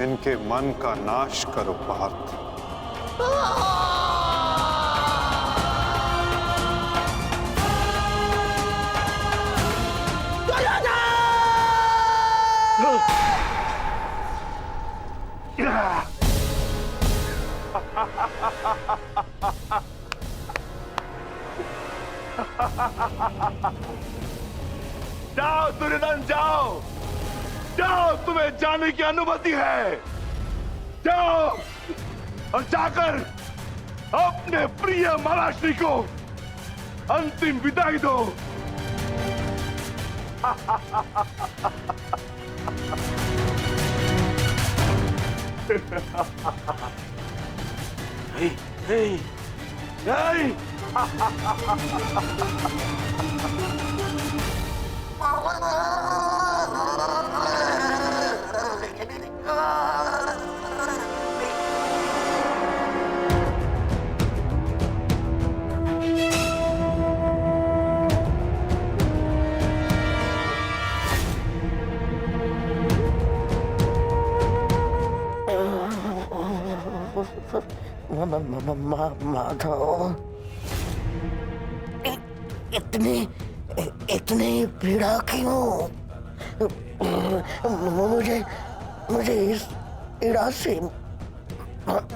इनके मन का नाश करो पार्थ। जाओ दुर्योधन, जाओ जाओ, तुम्हें जाने की अनुमति है। जाओ और जाकर अपने प्रिय महाराष्ट्री को अंतिम विदाई दो। नहीं नहीं नहीं। माधव, इतनी इतनी पीड़ा क्यों? मुझे मुझे इस पीड़ा से मुक्त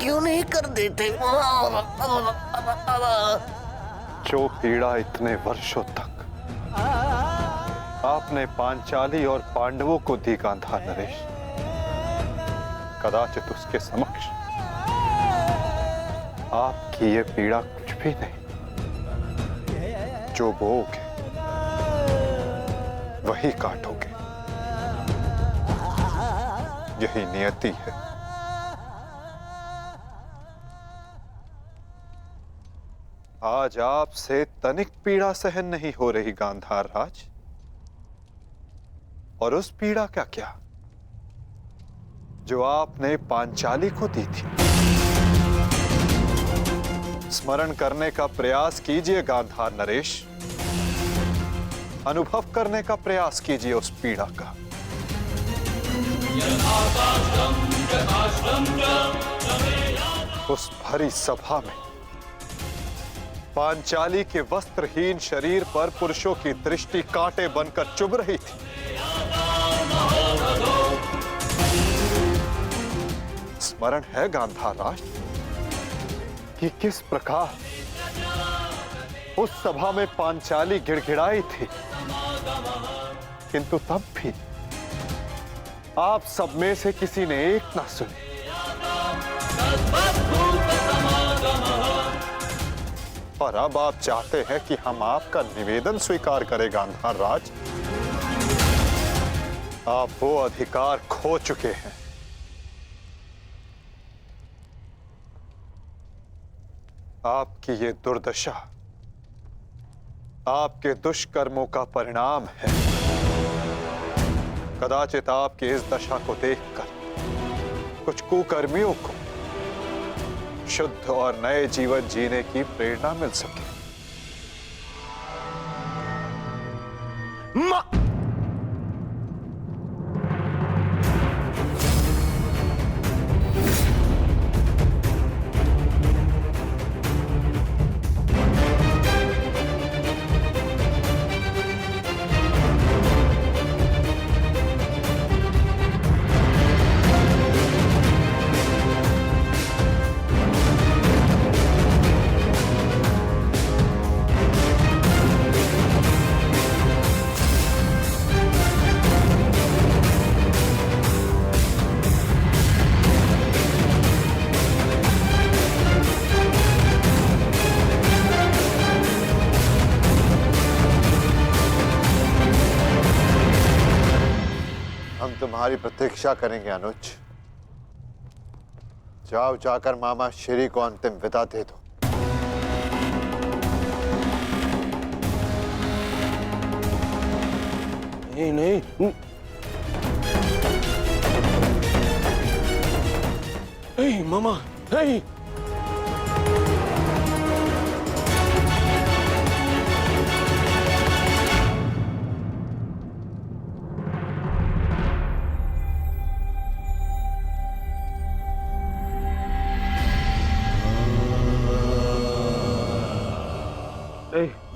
क्यों नहीं कर देते? जो पीड़ा इतने वर्षों तक आपने पांचाली और पांडवों को दी गांधार नरेश, कदाचित उसके समक्ष आपकी ये पीड़ा कुछ भी नहीं। जो बोओगे वही काटोगे, यही नियति है। आज आपसे तनिक पीड़ा सहन नहीं हो रही गांधार राज, और उस पीड़ा का क्या जो आपने पांचाली को दी थी। स्मरण करने का प्रयास कीजिए गांधार नरेश, अनुभव करने का प्रयास कीजिए उस पीड़ा का। उस भरी सभा में पांचाली के वस्त्रहीन शरीर पर पुरुषों की दृष्टि कांटे बनकर चुभ रही थी। स्मरण है गांधार राज कि किस प्रकार उस सभा में पांचाली गिड़गिड़ाई थी, किंतु तब भी आप सब में से किसी ने एक ना सुनी। और अब आप चाहते हैं कि हम आपका निवेदन स्वीकार करें गांधार राज। आप वो अधिकार खो चुके हैं। आपकी ये दुर्दशा आपके दुष्कर्मों का परिणाम है। कदाचित आपकी इस दशा को देखकर कुछ कुकर्मियों को शुद्ध और नए जीवन जीने की प्रेरणा मिल सके। तुम्हारी प्रतीक्षा करेंगे अनुज। जाओ, जाकर मामा श्री को अंतिम विदा दे दो। नहीं नहीं नहीं मामा, नहीं।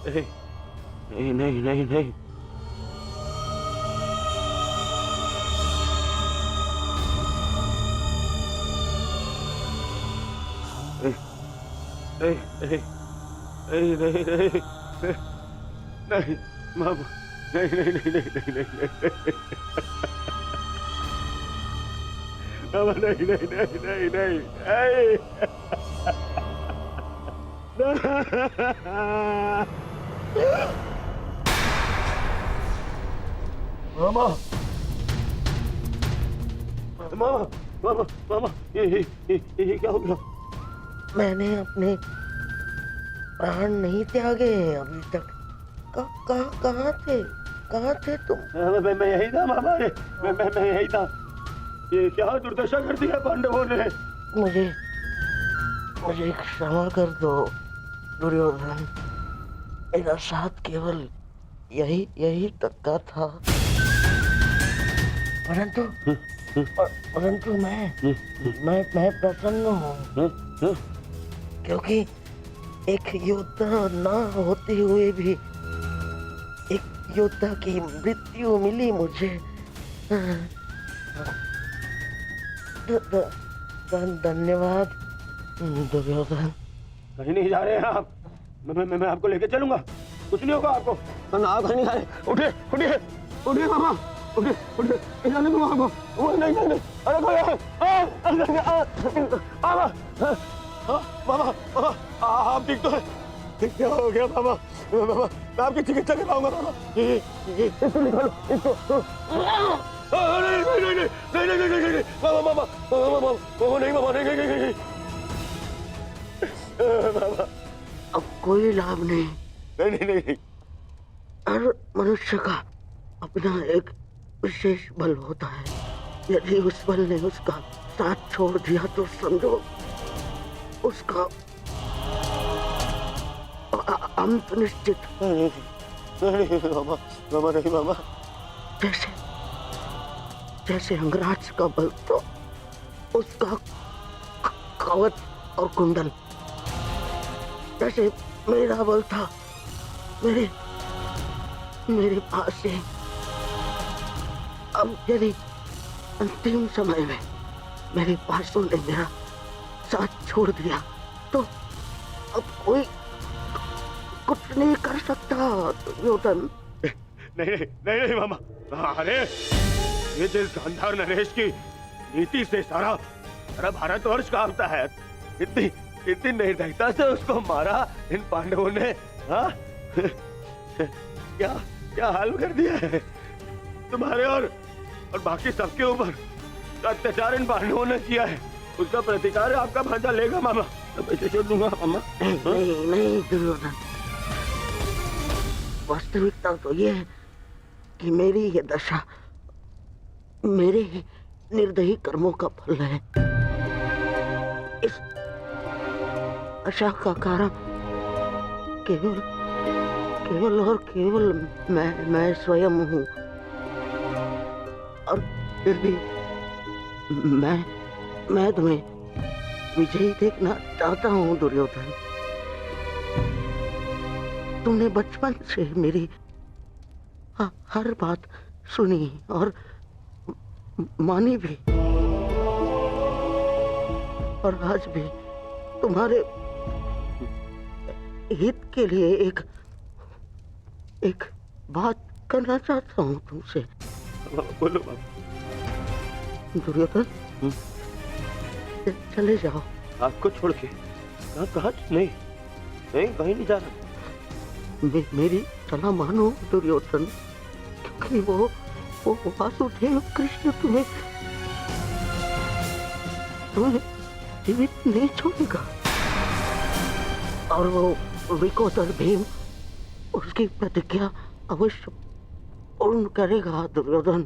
नहीं नहीं नहीं नहीं। नहीं नहीं नहीं नहीं नहीं नहीं मामा, नहीं नहीं नहीं नहीं नहीं नहीं मामा, नहीं नहीं नहीं नहीं नहीं मामा, मामा मामा मामा, ये क्या हो गया? मैंने अपने प्राण नहीं त्यागे हैं अभी तक। कहाँ थे तुम? मैं यही था मामा, मैं यही था। ये क्या दुर्दशा कर दिया पांडवों ने। मुझे क्षमा कर दो दुर्योधन। मेरा साथ केवल यही तक का था, परंतु मैं प्रसन्न हूँ क्योंकि एक योद्धा ना होते हुए भी एक योद्धा की मृत्यु मिली मुझे। धन्यवाद दुर्योधन। कहीं नहीं जा रहे हैं आप। मैं आपको लेके चलूंगा, कुछ नहीं होगा आपको। ना आप कहीं नहीं जा रहे। उठिए उठिए उठिए मामा, उठिए उठिए, जाने दो आपको। नहीं नहीं नहीं, अरे कोई मामा, आप ठीक तो है? क्या हो गया मामा? मामा, मैं आपकी चिकित्सा कराऊंगा मामा। इसको निकालो, इसको। नहीं नहीं नहीं नहीं नहीं नहीं नहीं, मामा मामा मामा नहीं, मामा नहीं नहीं नहीं मामा, अब कोई लाभ नहीं। नहीं नहीं नहीं। हर मनुष्य का अपना एक विशेष बल होता है। यदि उस बल ने उसका साथ छोड़ दिया तो समझो उसका अंत निश्चित। नहीं मामा, मामा नहीं मामा। जैसे अंगराज का बल तो उसका कवच और कुंडल, जैसे मेरा बल था मेरे पास से। अब यदि अंतिम समय में मेरे पासों ने मेरा साथ छोड़ दिया तो अब कोई कुछ नहीं कर सकता दुर्योधन। नहीं नहीं नहीं मामा, अरे ये जिस गांधार नरेश की नीति से सारा भारतवर्ष कांपता है, इतनी निर्दयता से उसको मारा इन पांडवों ने। हाँ क्या हाल कर दिया है तुम्हारे और बाकी सबके ऊपर। अत्याचार इन पांडवों ने किया है, उसका प्रतिकार आपका भांजा लेगा मामा। तो पैसे छोड़ दूंगा मामा। नहीं दुर्योधन, वास्तविकता तो ये है कि मेरी ये दशा मेरे ही निर्दयी कर्मों का फल है। इस आशा का कारण केवल और केवल मैं स्वयं हूँ। और फिर भी मैं तुम्हें विजयी देखना चाहता हूँ दुर्योधन। तुमने बचपन से मेरी हर बात सुनी और मानी भी, और आज भी तुम्हारे हित के लिए एक बात करना चाहता हूँ तुमसे। बोलो दुर्योधन, चले जाओ। आपको छोड़ के? कहाँ? नहीं कहीं नहीं जा रहा। मेरी सलाह मानो दुर्योधन, क्योंकि वो वासुदेव कृष्ण तुम्हें जीवित नहीं छोड़ेगा, और वो विकोदर भीम उसकी प्रतिज्ञा अवश्य पूर्ण करेगा दुर्योधन।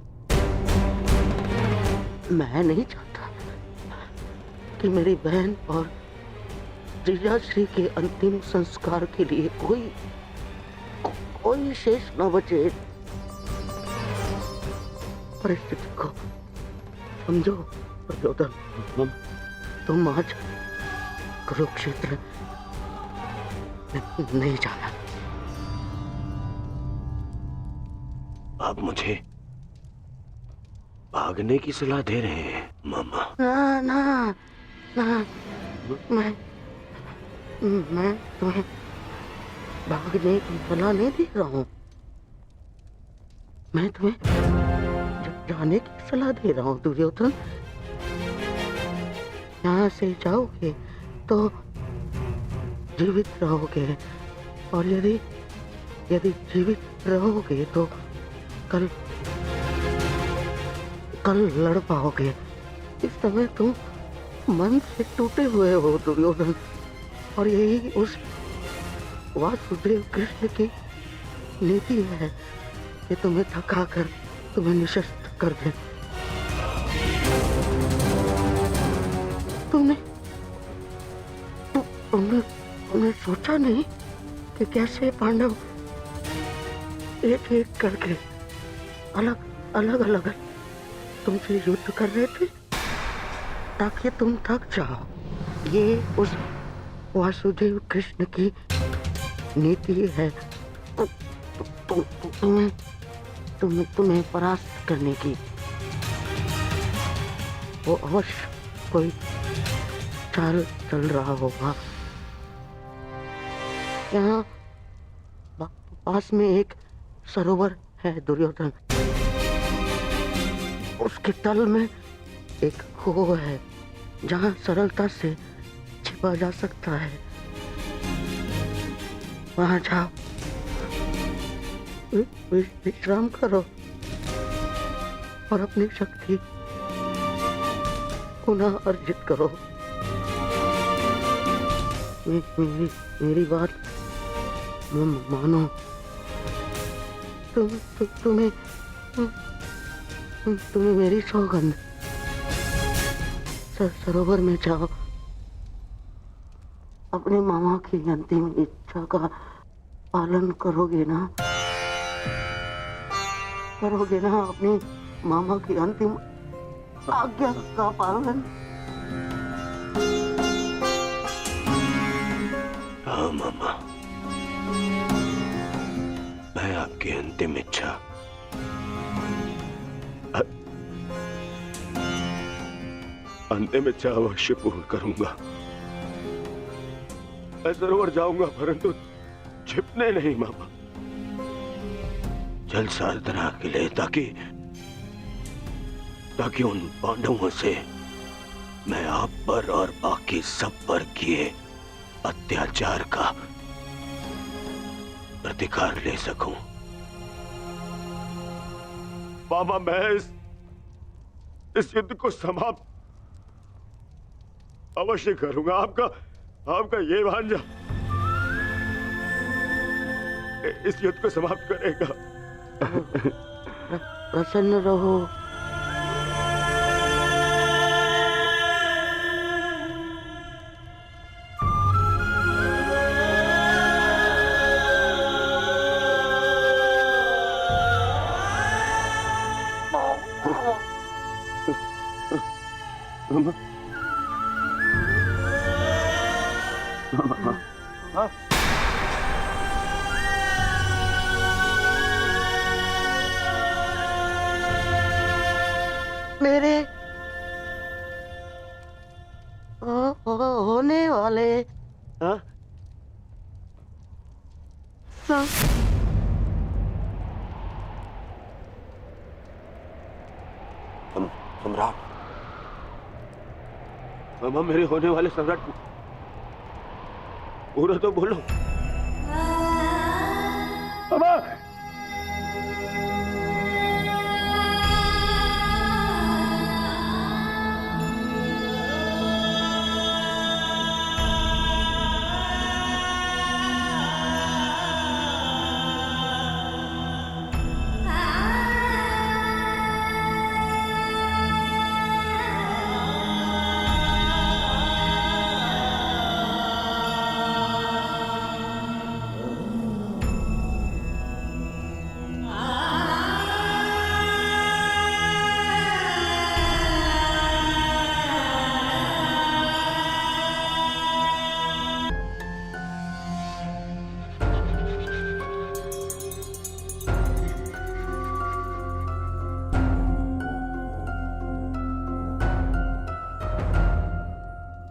मैं नहीं चाहता कि मेरी बहन और जीजाश्री के अंतिम संस्कार के लिए कोई शेष न बचे। परिस्थिति को समझो दुर्योधन। तुम आज कुरुक्षेत्र नहीं जाना। आप मुझे भागने की सलाह दे रहे हैं मामा? ना ना ना, मैं तुम्हें भागने की सलाह नहीं दे रहा हूँ। मैं तुम्हें जाने की सलाह दे रहा हूँ दुर्योधन। यहाँ से जाओगे तो जीवित रहोगे, और यदि जीवित रहोगे तो कल लड़ पाओगे। इस समय तुम मन से टूटे हुए हो दुर्योधन, और यही उस वासुदेव कृष्ण की नीति है कि तुम्हें थकाकर तुम्हें निशस्त कर दे। तुमने सोचा नहीं कि कैसे पांडव एक एक करके अलग तुमसे युद्ध कर रहे थे ताकि तुम थक जाओ। ये उस वासुदेव कृष्ण की नीति है तुम्हें परास्त करने की। वो अवश्य कोई चाल चल रहा होगा। यहाँ पास में एक सरोवर है दुर्योधन, उसके तल में एक खो है जहाँ सरलता से छिपा जा सकता है। वहां जाओ, विश्राम करो और अपनी शक्ति पुनः अर्जित करो। मेरी बात मानो। तुम्हें मेरी सौगंध। सरोवर में जाओ, अपने मामा की अंतिम इच्छा का पालन करोगे ना? अपने मामा की अंतिम आज्ञा का पालन? हाँ मामा, मैं आपकी अंतिम इच्छा अवश्य पूर्ण करूंगा। मैं सरोवर जाऊंगा, परंतु छिपने नहीं मामा, जल साधना के लिए, ताकि उन पांडवों से मैं आप पर और बाकी सब पर किए अत्याचार का प्रतिकार ले सकूं। मामा, मैं इस युद्ध को समाप्त अवश्य करूंगा। आपका ये भांजा इस युद्ध को समाप्त करेगा। प्रसन्न रहो। मेरे होने वाले सम्राट, मामा, मेरे होने वाले सम्राट पूरा तो बोलो। मामा,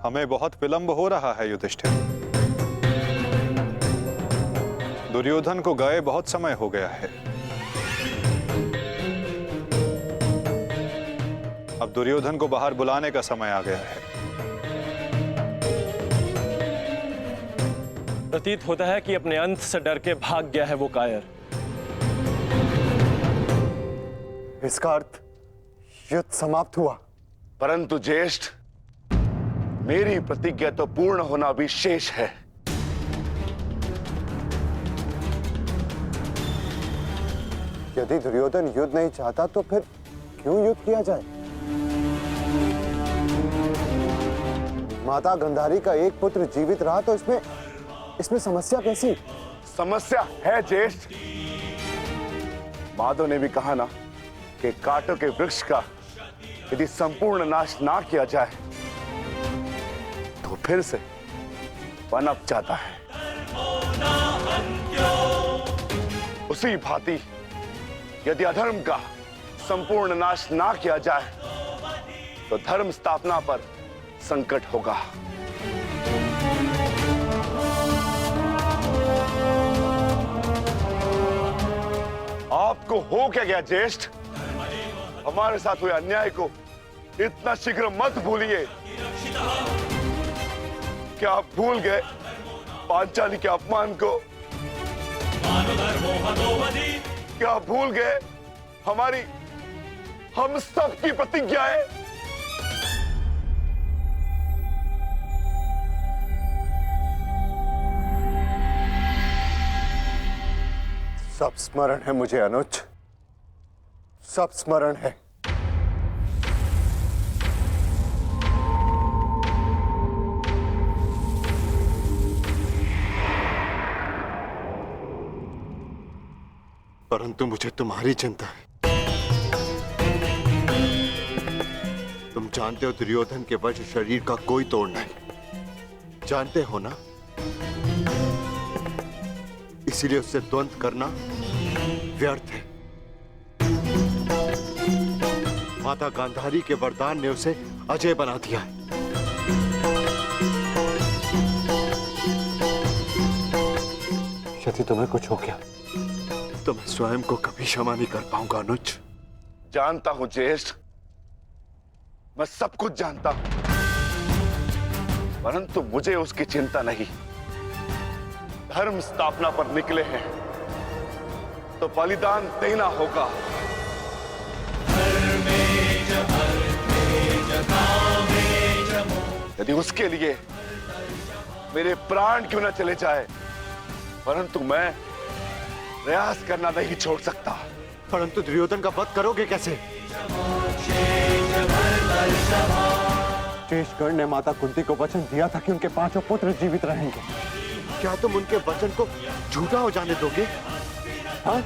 हमें बहुत विलंब हो रहा है युधिष्ठिर। दुर्योधन को गए बहुत समय हो गया है। अब दुर्योधन को बाहर बुलाने का समय आ गया है। प्रतीत होता है कि अपने अंत से डर के भाग गया है वो कायर। इसका अर्थ युद्ध समाप्त हुआ। परंतु ज्येष्ठ, मेरी प्रतिज्ञा तो पूर्ण होना भी शेष है। यदि दुर्योधन युद्ध नहीं चाहता तो फिर क्यों युद्ध किया जाए? माता गंधारी का एक पुत्र जीवित रहा तो इसमें समस्या कैसी? समस्या है ज्येष्ठ। माधव ने भी कहा ना कि कांटों के वृक्ष का यदि संपूर्ण नाश ना किया जाए तो फिर से पनप जाता है। उसी भांति यदि अधर्म का संपूर्ण नाश ना किया जाए तो धर्म स्थापना पर संकट होगा। आपको हो क्या गया ज्येष्ठ? हमारे साथ हुए अन्याय को इतना शीघ्र मत भूलिए। क्या आप भूल गए पांचाली के अपमान को? क्या आप भूल गए हम सब की प्रतिज्ञाएं? सब स्मरण है मुझे अनुज, सब स्मरण है। परंतु मुझे तुम्हारी चिंता है। तुम जानते हो दुर्योधन के वश शरीर का कोई तोड़ नहीं, जानते हो ना? इसीलिए उससे द्वंद्व करना व्यर्थ है। माता गांधारी के वरदान ने उसे अजय बना दिया है। यदि तुम्हें कुछ हो गया तो मैं स्वयं को कभी क्षमा नहीं कर पाऊंगा अनुज। जानता हूं ज्येष्ठ, मैं सब कुछ जानता हूं, परंतु मुझे उसकी चिंता नहीं। धर्म स्थापना पर निकले हैं तो बलिदान देना होगा। यदि उसके लिए मेरे प्राण क्यों न चले जाए, परंतु मैं प्रयास करना नहीं छोड़ सकता। परंतु दुर्योधन का वध करोगे कैसे? शेषगढ़ ने माता कुंती को वचन दिया था कि उनके 5 पुत्र जीवित रहेंगे। क्या तुम उनके वचन को झूठा हो जाने दोगे? हाँ?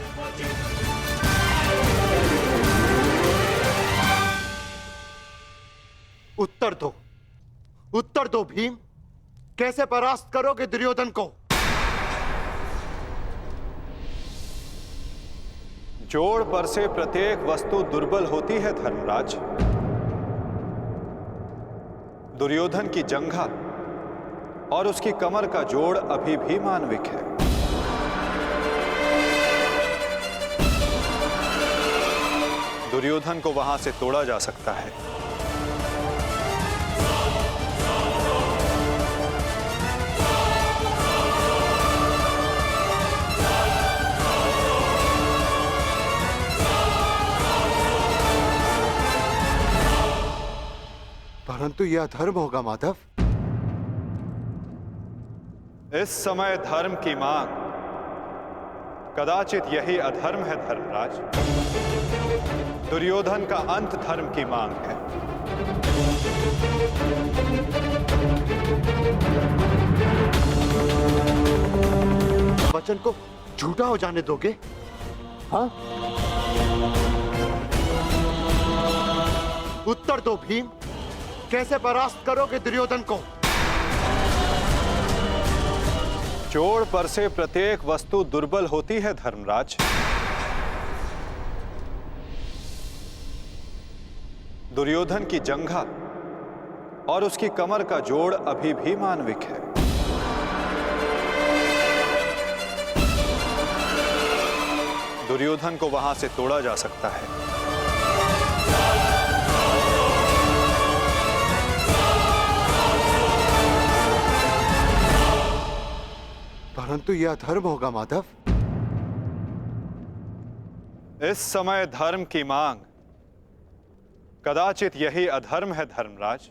उत्तर दो भीम, कैसे परास्त करोगे दुर्योधन को? जोड़ पर से प्रत्येक वस्तु दुर्बल होती है धर्मराज। दुर्योधन की जंघा और उसकी कमर का जोड़ अभी भी मानविक है। दुर्योधन को वहां से तोड़ा जा सकता है। परंतु यह अधर्म होगा माधव। इस समय धर्म की मांग, कदाचित यही अधर्म है धर्मराज। दुर्योधन का अंत धर्म की मांग है। वचन को झूठा हो जाने दोगे? हाँ? उत्तर दो भीम, कैसे परास्त करोगे दुर्योधन को? जोड़ पर से प्रत्येक वस्तु दुर्बल होती है धर्मराज। दुर्योधन की जंघा और उसकी कमर का जोड़ अभी भी मानविक है। दुर्योधन को वहां से तोड़ा जा सकता है। परंतु यह अधर्म होगा माधव। इस समय धर्म की मांग, कदाचित यही अधर्म है धर्मराज।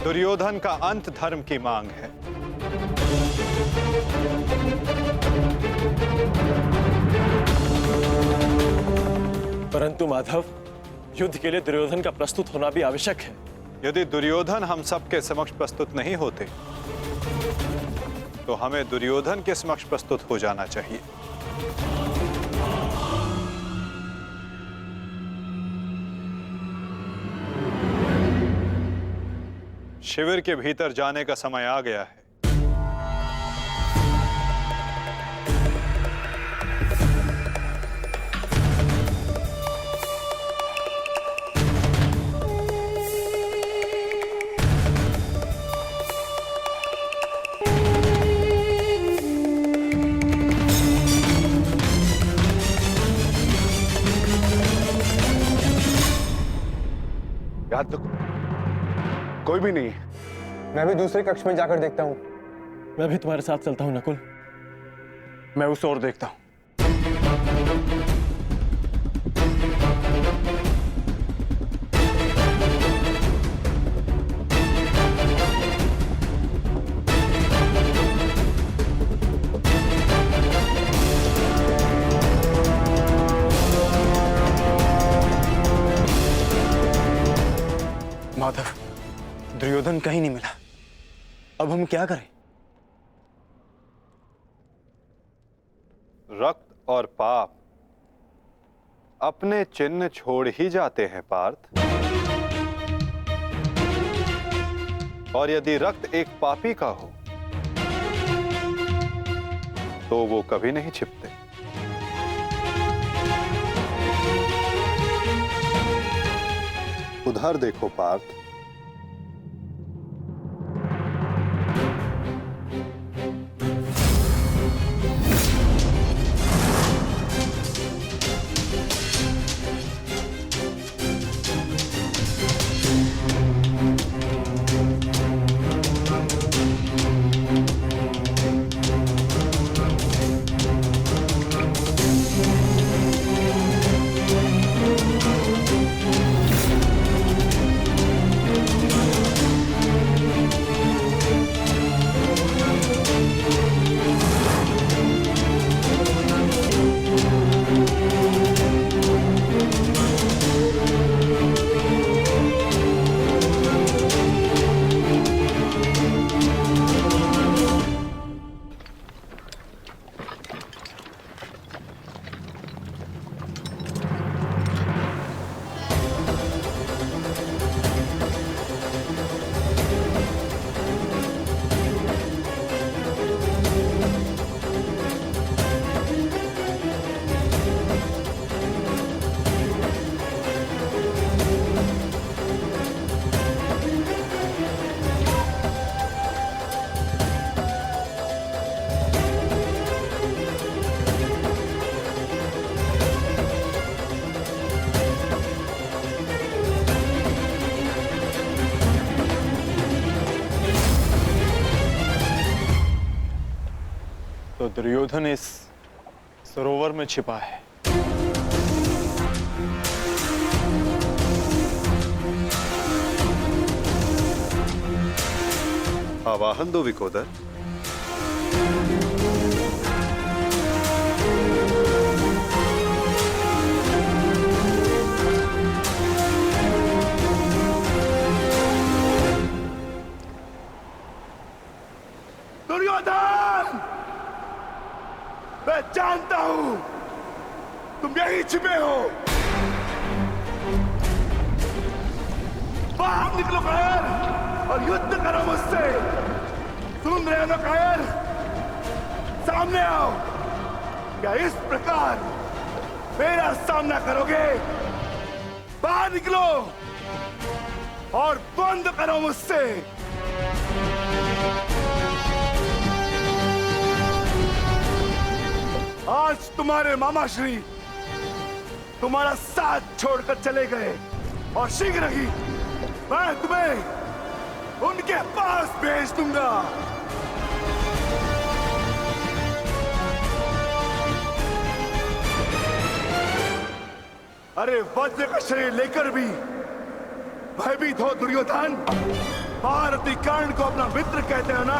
दुर्योधन का अंत धर्म की मांग है। परंतु माधव, युद्ध के लिए दुर्योधन का प्रस्तुत होना भी आवश्यक है। यदि दुर्योधन हम सबके समक्ष प्रस्तुत नहीं होते तो हमें दुर्योधन के समक्ष प्रस्तुत हो जाना चाहिए। शिविर के भीतर जाने का समय आ गया है। याद तो कोई भी नहीं है। मैं भी दूसरे कक्ष में जाकर देखता हूँ। मैं भी तुम्हारे साथ चलता हूं नकुल। मैं उस ओर देखता हूँ। माधव, दुर्योधन कहीं नहीं मिला। अब हम क्या करें? रक्त और पाप अपने चिन्ह छोड़ ही जाते हैं पार्थ। और यदि रक्त एक पापी का हो तो वो कभी नहीं छिपते। उधर देखो पार्थ। तो दुर्योधन इस सरोवर में छिपा है। आवाहन दो विकोदर। दुर्योधन, मैं जानता हूं तुम यहीं छिपे हो। बाहर निकलो कायर और युद्ध करो मुझसे। सुन रहे हो ना कायर? सामने आओ। क्या इस प्रकार मेरा सामना करोगे? बाहर निकलो और बंद करो मुझसे। आज तुम्हारे मामा श्री तुम्हारा साथ छोड़कर चले गए और शीघ्र ही मैं तुम्हें उनके पास भेज दूंगा। अरे वज्र का शरीर लेकर भी भयभीत हो दुर्योधन। भारती कर्ण को अपना मित्र कहते हो ना,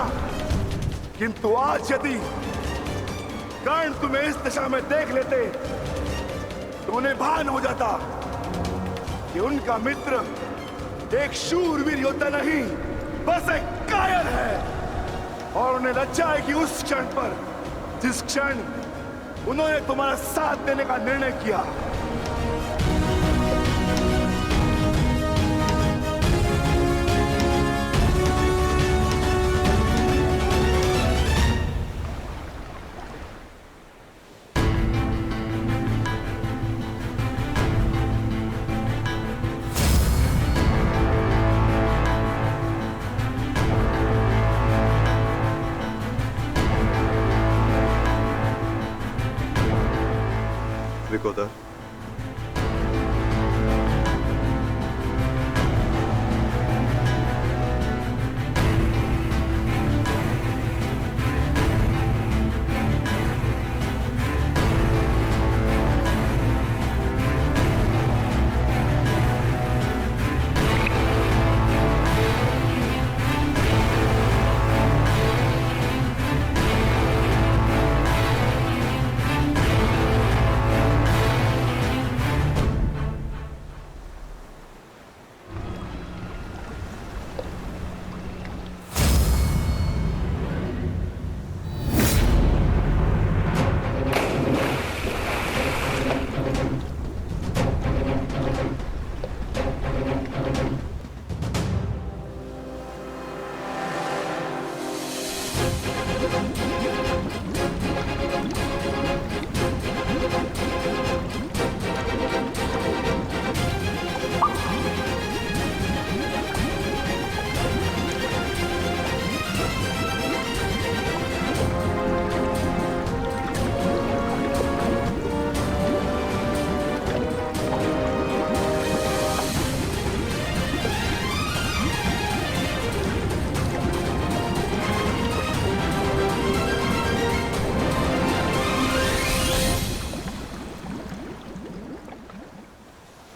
किंतु आज यदि कर्ण तुम्हें इस दिशा में देख लेते तो उन्हें भान हो जाता कि उनका मित्र एक शूरवीर योद्धा नहीं, बस एक कायर है। और उन्हें लज्जा है कि उस क्षण पर जिस क्षण उन्होंने तुम्हारा साथ देने का निर्णय किया। विकोदर,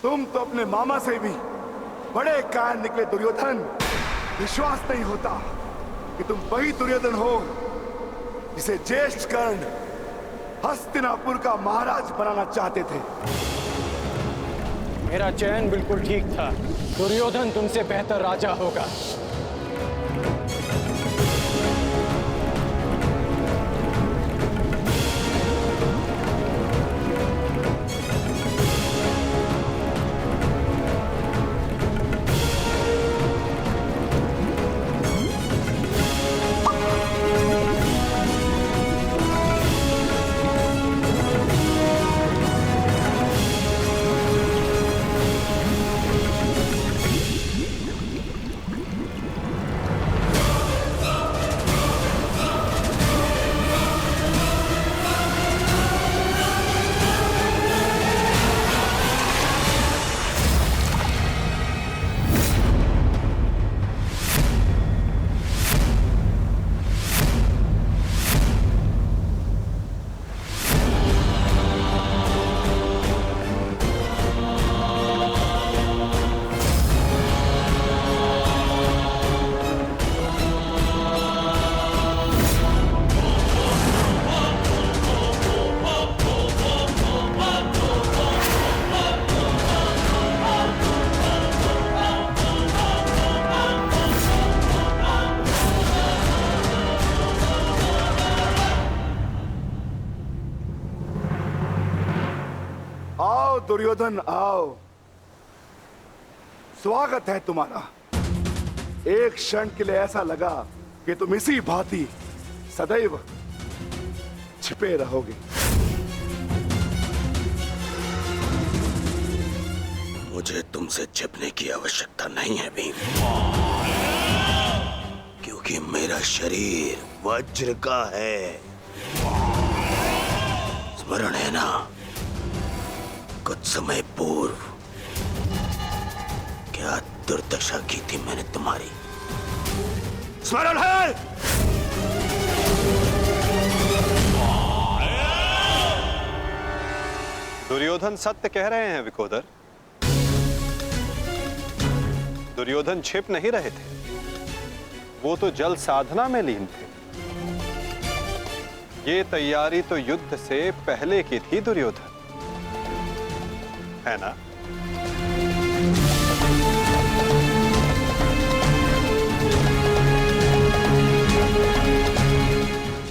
तुम तो अपने मामा से भी बड़े कायर निकले दुर्योधन। विश्वास नहीं होता कि तुम वही दुर्योधन हो जिसे ज्येष्ठ कर्ण हस्तिनापुर का महाराज बनाना चाहते थे। मेरा चयन बिल्कुल ठीक था। दुर्योधन तुमसे बेहतर राजा होगा। दुर्योधन आओ, स्वागत है तुम्हारा। एक क्षण के लिए ऐसा लगा कि तुम इसी भांति सदैव छिपे रहोगे। मुझे तुमसे छिपने की आवश्यकता नहीं है भीम, क्योंकि मेरा शरीर वज्र का है। स्मरण है ना, कुछ समय पूर्व क्या दुर्दशा की थी मैंने तुम्हारी? स्मरण है? दुर्योधन सत्य कह रहे हैं विकोदर। दुर्योधन छिप नहीं रहे थे, वो तो जल साधना में लीन थे। ये तैयारी तो युद्ध से पहले की थी दुर्योधन, है ना?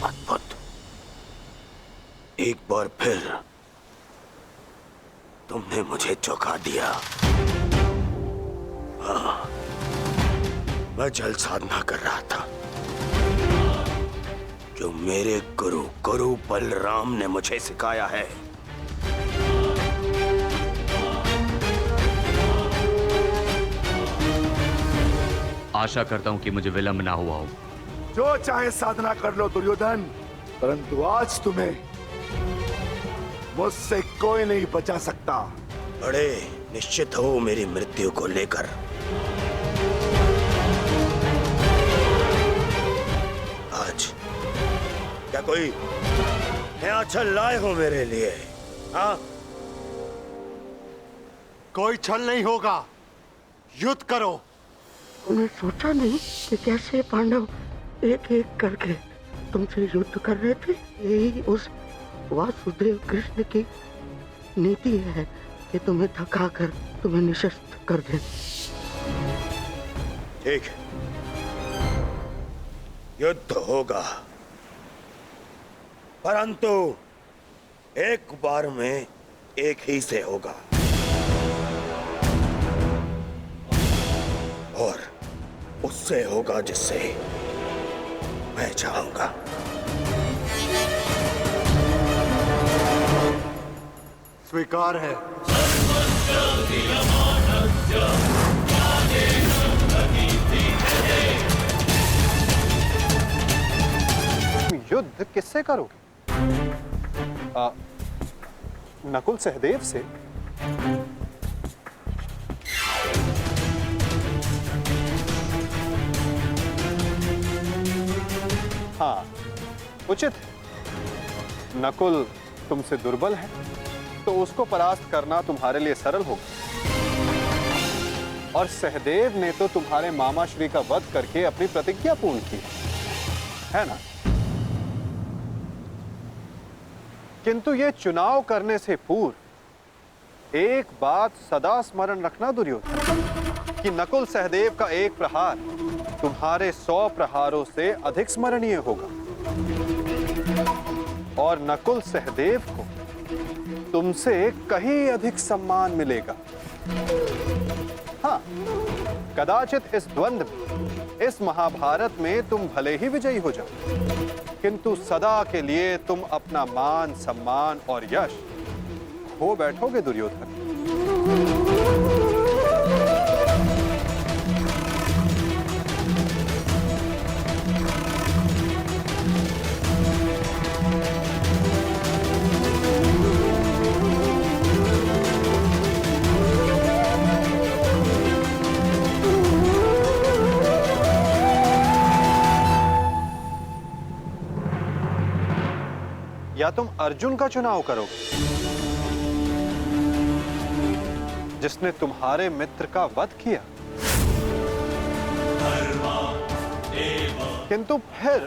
अद्भुत। एक बार फिर तुमने मुझे चौंका दिया। हाँ, मैं जल साधना कर रहा था जो मेरे गुरु बलराम ने मुझे सिखाया है। आशा करता हूं कि मुझे विलंब ना हुआ हो। जो चाहे साधना कर लो दुर्योधन, परंतु आज तुम्हें मुझसे कोई नहीं बचा सकता। बड़े निश्चित हो मेरी मृत्यु को लेकर। आज क्या कोई नया छल लाए हो मेरे लिए? हाँ, कोई छल नहीं होगा, युद्ध करो। तुमने सोचा नहीं कि कैसे पांडव एक एक करके तुमसे युद्ध कर रहे थे? यही उस वासुदेव कृष्ण की नीति है कि तुम्हें थकाकर तुम्हें निशस्त्र कर दे। ठीक है, युद्ध होगा, परंतु एक बार में एक ही से होगा और उससे होगा जिससे मैं चाहूंगा। स्वीकार है। युद्ध किससे करोगे? नकुल सहदेव से? हाँ, उचित है। नकुल तुमसे दुर्बल है, तो उसको परास्त करना तुम्हारे लिए सरल होगा। और सहदेव ने तो तुम्हारे मामा श्री का वध करके अपनी प्रतिज्ञा पूर्ण की है ना? किंतु ये चुनाव करने से पूर्व एक बात सदा स्मरण रखना दुर्योधन, कि नकुल सहदेव का एक प्रहार तुम्हारे 100 प्रहारों से अधिक स्मरणीय होगा। और नकुल सहदेव को तुमसे कहीं अधिक सम्मान मिलेगा। हाँ, कदाचित इस द्वंद्व में, इस महाभारत में तुम भले ही विजयी हो जाओ, किंतु सदा के लिए तुम अपना मान, सम्मान और यश खो बैठोगे दुर्योधन। या तुम अर्जुन का चुनाव करोगे, जिसने तुम्हारे मित्र का वध किया। किंतु फिर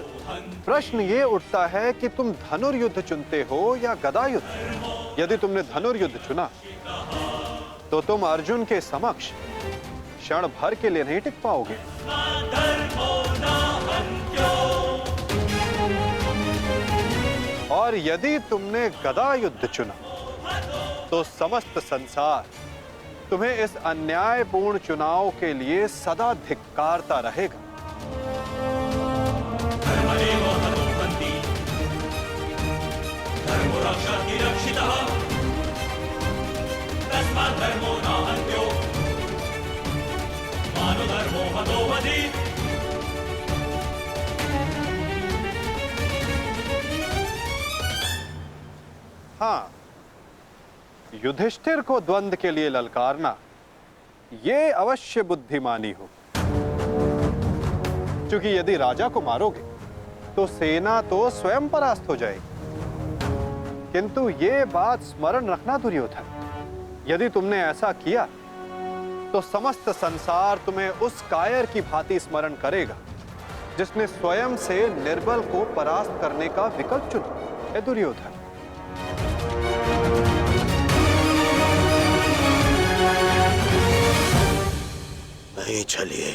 प्रश्न ये उठता है कि तुम धनुर्युद्ध चुनते हो या गदा युद्ध। यदि तुमने धनुर्युद्ध चुना तो तुम अर्जुन के समक्ष क्षण भर के लिए नहीं टिक पाओगे। और यदि तुमने गदा युद्ध चुना तो समस्त संसार तुम्हें इस अन्यायपूर्ण चुनाव के लिए सदा धिक्कारता रहेगा। धर्मो रक्षति रक्षितः तस्मात् धर्मो न हन्यो हाँ, युधिष्ठिर को द्वंद्व के लिए ललकारना ये अवश्य बुद्धिमानी हो, क्योंकि यदि राजा को मारोगे तो सेना तो स्वयं परास्त हो जाएगी। किंतु ये बात स्मरण रखना दुर्योधन, यदि तुमने ऐसा किया तो समस्त संसार तुम्हें उस कायर की भांति स्मरण करेगा जिसने स्वयं से निर्बल को परास्त करने का विकल्प चुना है। दुर्योधन, नहीं चलिए,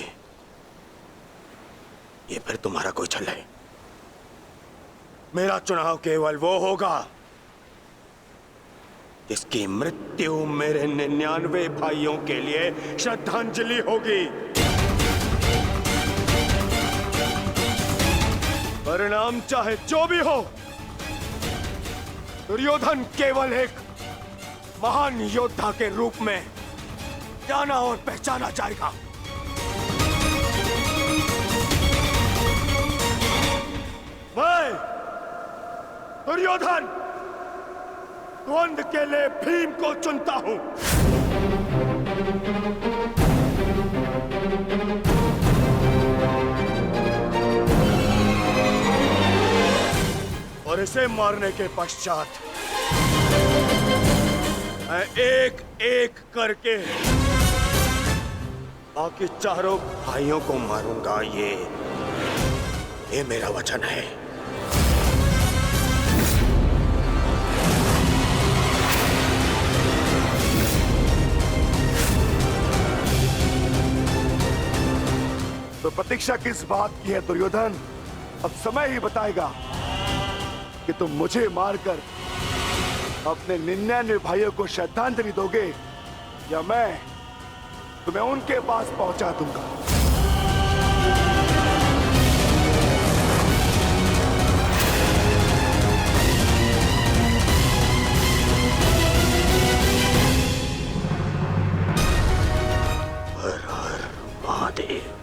ये फिर तुम्हारा कोई छल है। मेरा चुनाव केवल वो होगा जिसकी मृत्यु मेरे 99 भाइयों के लिए श्रद्धांजलि होगी। परिणाम चाहे जो भी हो, दुर्योधन केवल एक महान योद्धा के रूप में जाना और पहचाना जाएगा। मैं दुर्योधन द्वंद्व के लिए भीम को चुनता हूं। और इसे मारने के पश्चात मैं एक एक करके बाकी चारों भाइयों को मारूंगा। ये मेरा वचन है। तो प्रतीक्षा किस बात की है दुर्योधन? अब समय ही बताएगा कि तुम मुझे मारकर अपने 99 भाइयों को श्रद्धांजलि दोगे या मैं तुम्हें उनके पास पहुंचा दूंगा। हर हर महादेव।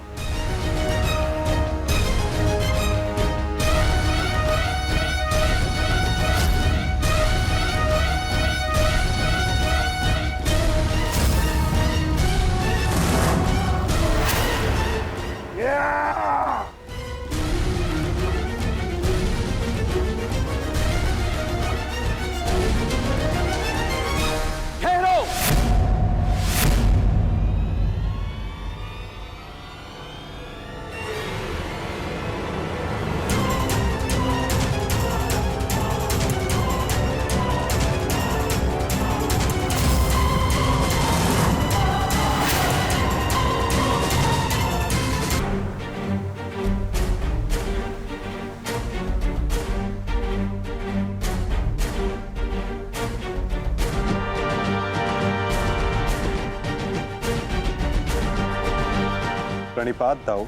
प्रणिपात दाऊ।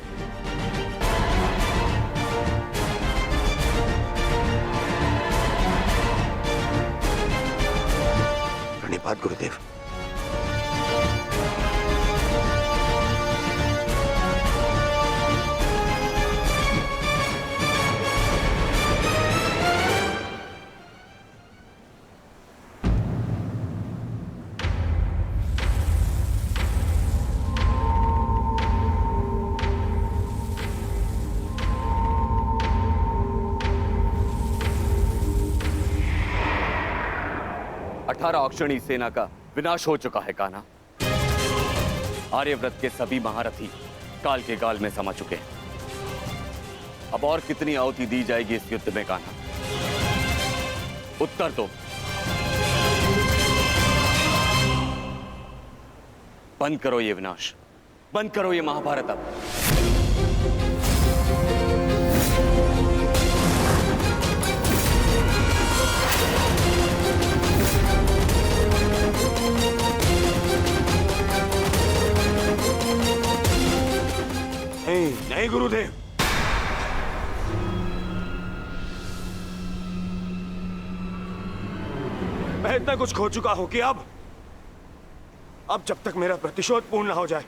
प्रणिपात गुरुदेव। अक्षणी सेना का विनाश हो चुका है कान्हा। आर्यव्रत के सभी महारथी काल के गाल में समा चुके हैं। अब और कितनी आहुति दी जाएगी इस युद्ध में कान्हा? उत्तर दो। बंद करो ये विनाश, बंद करो ये महाभारत अब। नहीं गुरुदेव, मैं इतना कुछ खो चुका हूं कि अब जब तक मेरा प्रतिशोध पूर्ण ना हो जाए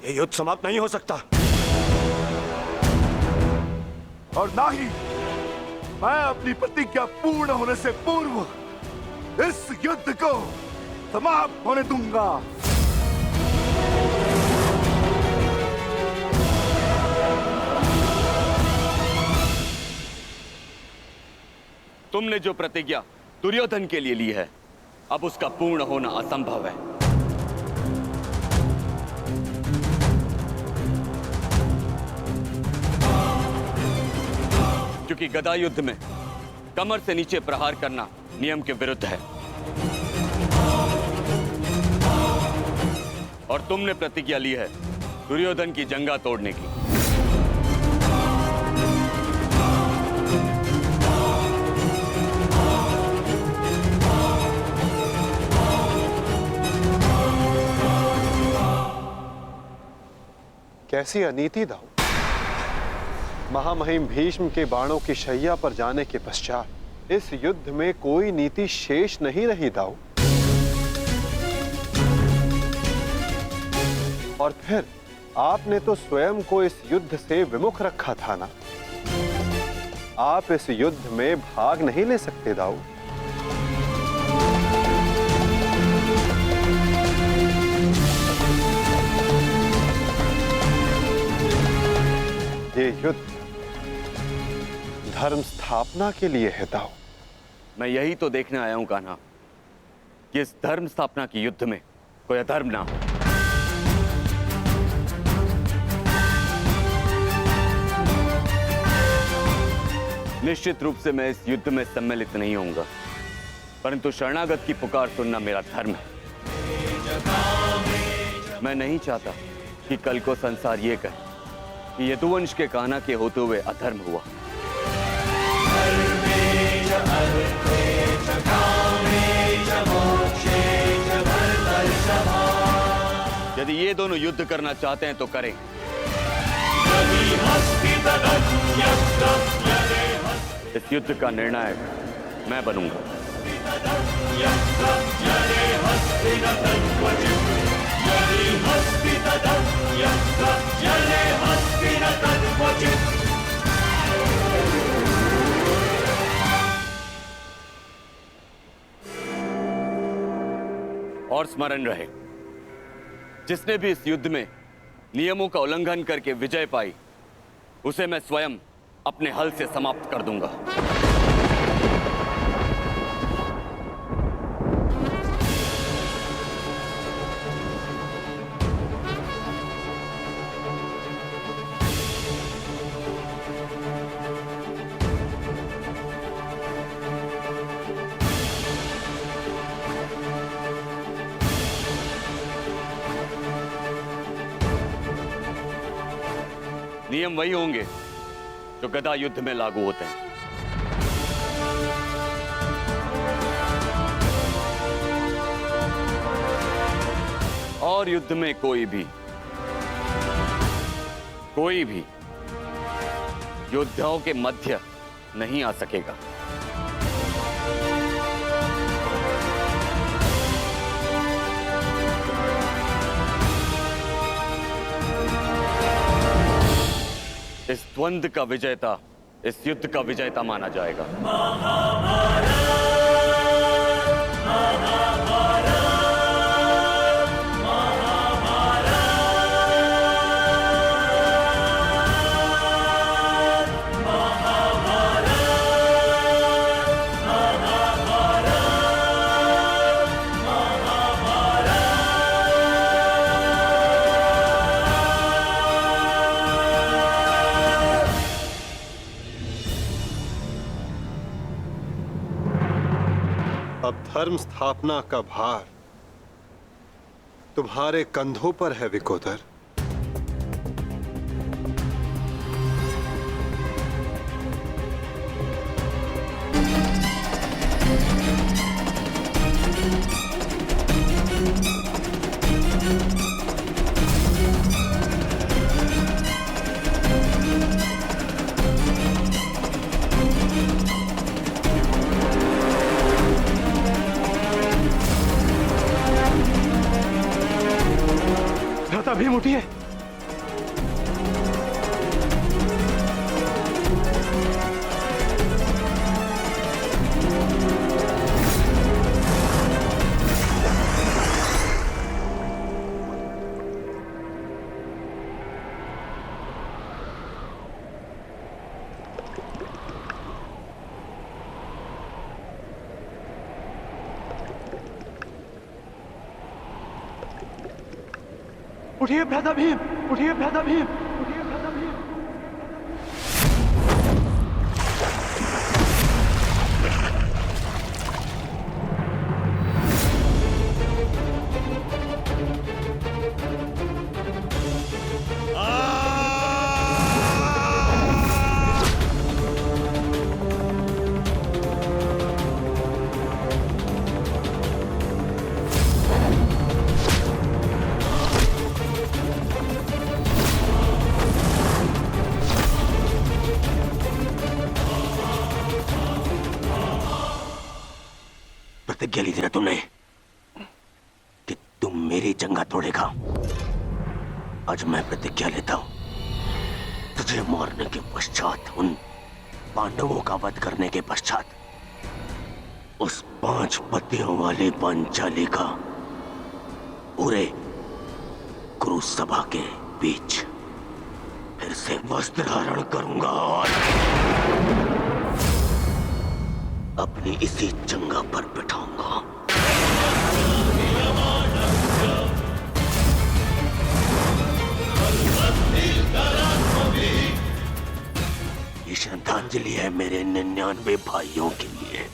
ये युद्ध समाप्त नहीं हो सकता। और ना ही मैं अपनी प्रतिज्ञा पूर्ण होने से पूर्व इस युद्ध को समाप्त होने दूंगा। तुमने जो प्रतिज्ञा दुर्योधन के लिए ली है, अब उसका पूर्ण होना असंभव है। क्योंकि गदा युद्ध में कमर से नीचे प्रहार करना नियम के विरुद्ध है, और तुमने प्रतिज्ञा ली है दुर्योधन की जंगा तोड़ने की। कैसी अनीति दाऊ। महामहिम भीष्म के बाणों की शैया पर जाने के पश्चात इस युद्ध में कोई नीति शेष नहीं रही दाऊ। और फिर आपने तो स्वयं को इस युद्ध से विमुख रखा था ना। आप इस युद्ध में भाग नहीं ले सकते दाऊ। ये युद्ध धर्म स्थापना के लिए है दाऊ। मैं यही तो देखने आया हूं कान्हा, कि इस धर्म स्थापना की युद्ध में कोई अधर्म ना हो। निश्चित रूप से मैं इस युद्ध में सम्मिलित नहीं होऊंगा, परंतु शरणागत की पुकार सुनना मेरा धर्म है। मैं नहीं चाहता कि कल को संसार ये कहे कि यदुवंश के कान्हा के होते हुए अधर्म हुआ। यदि ये दोनों युद्ध करना चाहते हैं तो करें। इस युद्ध का निर्णायक मैं बनूंगा। और स्मरण रहे, जिसने भी इस युद्ध में नियमों का उल्लंघन करके विजय पाई, उसे मैं स्वयं अपने हल से समाप्त कर दूंगा। नियम वही होंगे जो गदा युद्ध में लागू होते हैं। और युद्ध में कोई भी योद्धाओं के मध्य नहीं आ सकेगा। इस द्वंद्व का विजेता इस युद्ध का विजेता माना जाएगा। अब धर्म स्थापना का भार तुम्हारे कंधों पर है विकोदर। भीम उठिए। उठिए भ्राता भीम, उठिए भ्राता भीम, उठिए भ्राता भीम। प्रतिज्ञा ली थी ना तुमने कि तुम मेरी जंगा तोड़ेगा। आज मैं प्रतिज्ञा लेता हूं, तुझे मारने के पश्चात, उन पांडवों का वध करने के पश्चात, उस 5 पतियों वाली पांचाली का पूरे कुरुसभा के बीच फिर से वस्त्रहरण करूंगा और अपनी इसी जंगा पर बिठाऊंगा। ये श्रद्धांजलि है मेरे 99 भाइयों के लिए।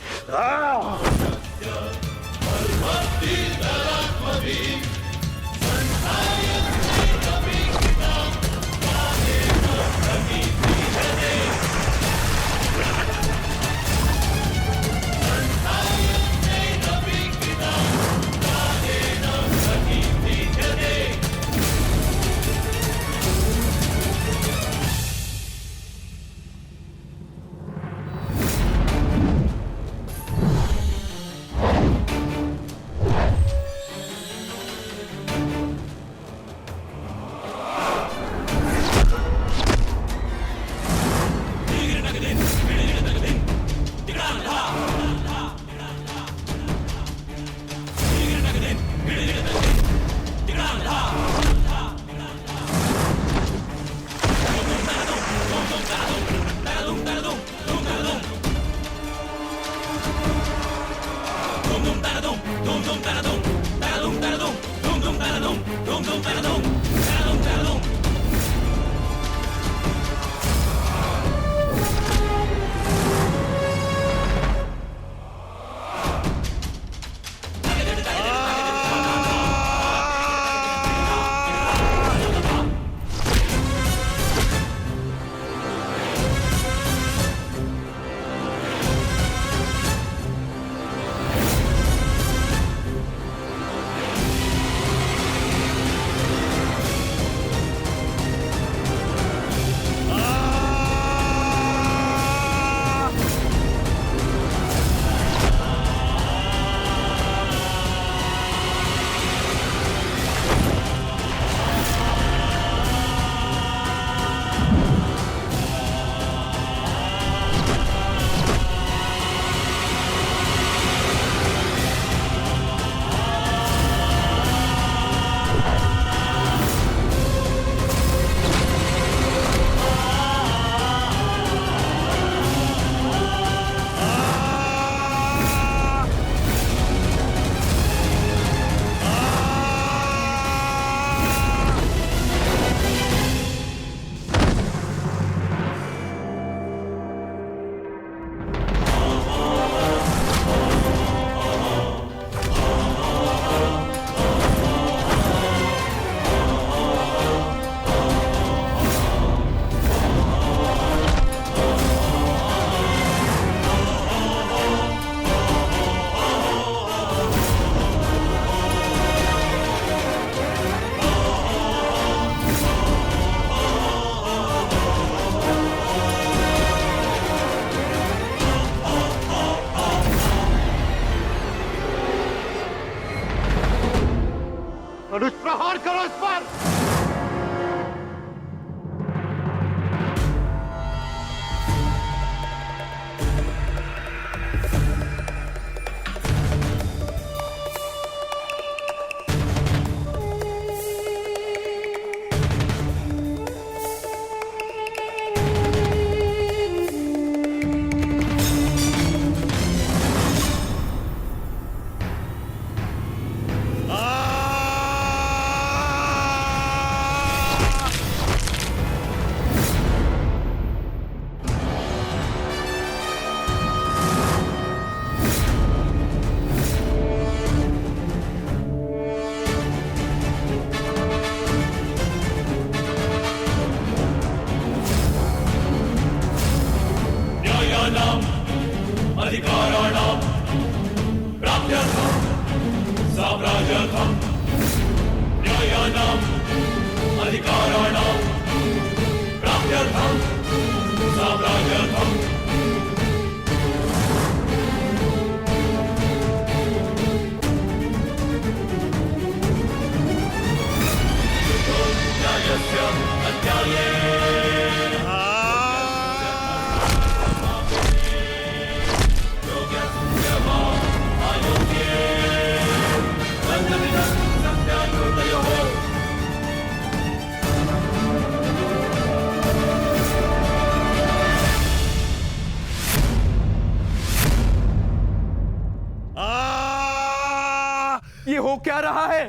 ये हो क्या रहा है?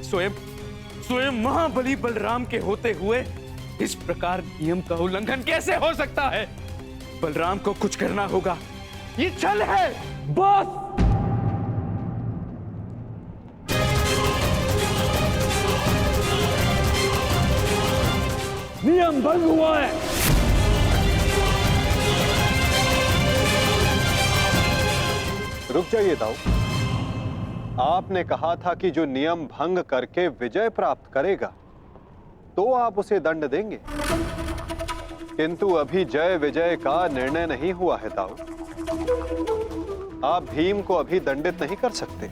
स्वयं स्वयं महाबली बलराम के होते हुए इस प्रकार नियम का उल्लंघन कैसे हो सकता है? बलराम को कुछ करना होगा। ये छल है बस। नियम भंग हुआ है। रुक जाइए दाऊ। आपने कहा था कि जो नियम भंग करके विजय प्राप्त करेगा तो आप उसे दंड देंगे, किंतु अभी जय विजय का निर्णय नहीं हुआ है दाऊ। आप भीम को अभी दंडित नहीं कर सकते।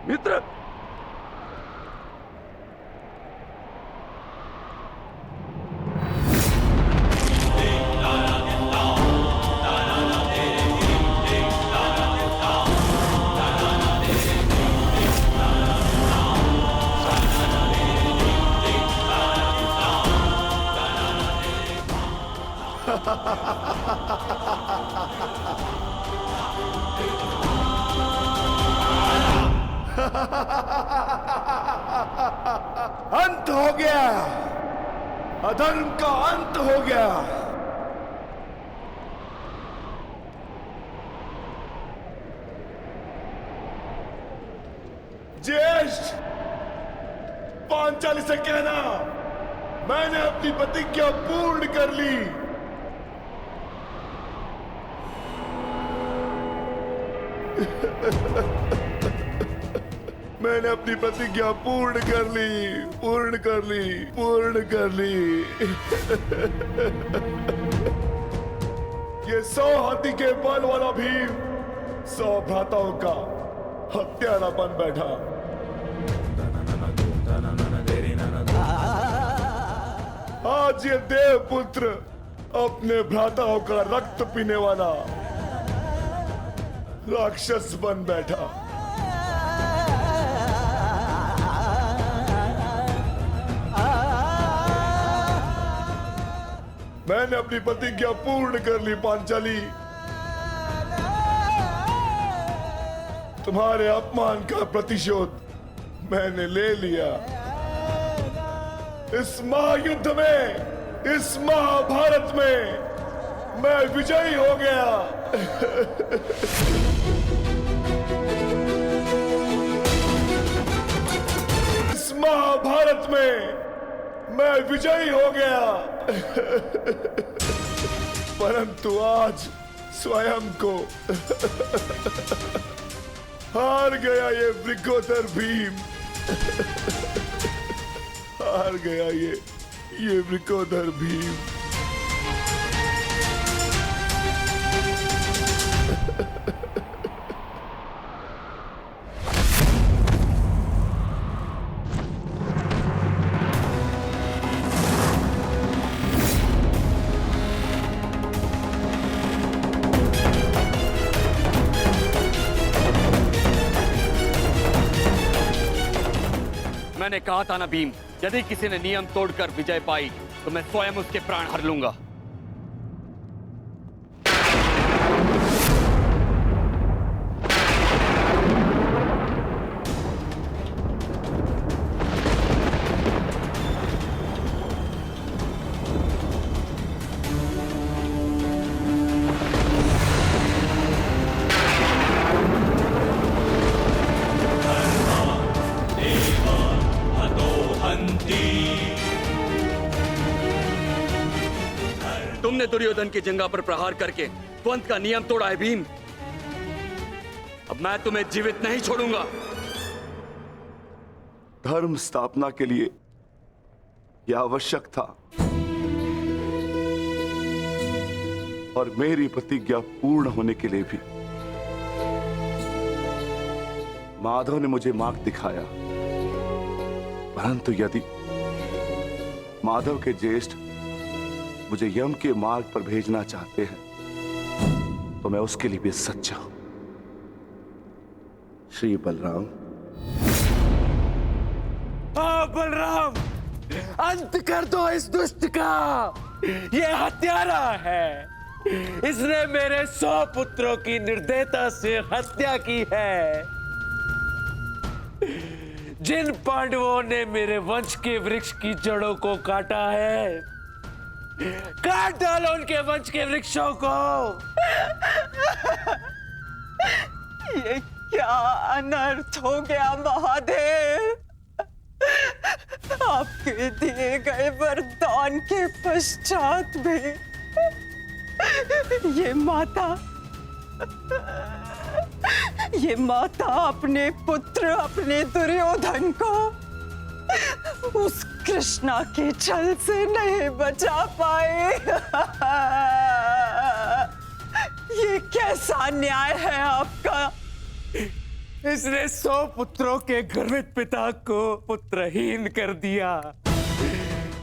मित्र, अंत हो गया, अधर्म का अंत हो गया। पांचाली से कहना मैंने अपनी प्रतिज्ञा पूर्ण कर ली। मैंने अपनी प्रतिज्ञा पूर्ण कर ली, पूर्ण कर ली, पूर्ण कर ली। ये 100 हाथी के बल वाला भीम 100 भ्राताओं का हत्यारा बन बैठा। आज ये देवपुत्र अपने भ्राताओं का रक्त पीने वाला राक्षस बन बैठा। मैंने अपनी प्रतिज्ञा पूर्ण कर ली पांचाली। तुम्हारे अपमान का प्रतिशोध मैंने ले लिया। इस महायुद्ध में, इस महाभारत में मैं विजयी हो गया। इस महाभारत में मैं विजयी हो गया। परंतु आज स्वयं को हार गया ये वृकोदर भीम। हार गया ये वृकोदर भीम। मैंने कहा था ना भीम, यदि किसी ने नियम तोड़कर विजय पाई तो मैं स्वयं उसके प्राण हर लूंगा। तुमने दुर्योधन की जंगा पर प्रहार करके द्वंद का नियम तोड़ा है भीम। अब मैं तुम्हें जीवित नहीं छोड़ूंगा। धर्म स्थापना के लिए यह आवश्यक था और मेरी प्रतिज्ञा पूर्ण होने के लिए भी माधव ने मुझे मार्ग दिखाया। परंतु यदि माधव के ज्येष्ठ मुझे यम के मार्ग पर भेजना चाहते हैं तो मैं उसके लिए भी सच्चा हूं। श्री बलराम। बलराम, अंत कर दो इस दुष्ट का। ये हत्यारा है। इसने मेरे 100 पुत्रों की निर्दयता से हत्या की है। जिन पांडवों ने मेरे वंश के वृक्ष की जड़ों को काटा है, काट डालो उनके वंश के वृक्षों को। ये क्या अनर्थ हो गया महादेव। आपके दिए गए वरदान के पश्चात भी ये माता अपने पुत्र, अपने दुर्योधन को उस कृष्णा के छल से नहीं बचा पाए। ये कैसा न्याय है आपका। इसने 100 पुत्रों के गर्वित पिता को पुत्रहीन कर दिया।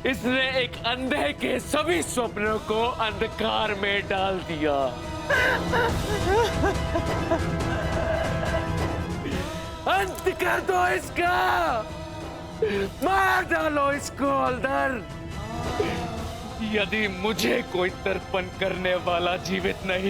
इसने एक अंधे के सभी स्वप्नों को अंधकार में डाल दिया। अंत कर दो इसका। मार डालो इसको अंदर। यदि मुझे कोई तर्पण करने वाला जीवित नहीं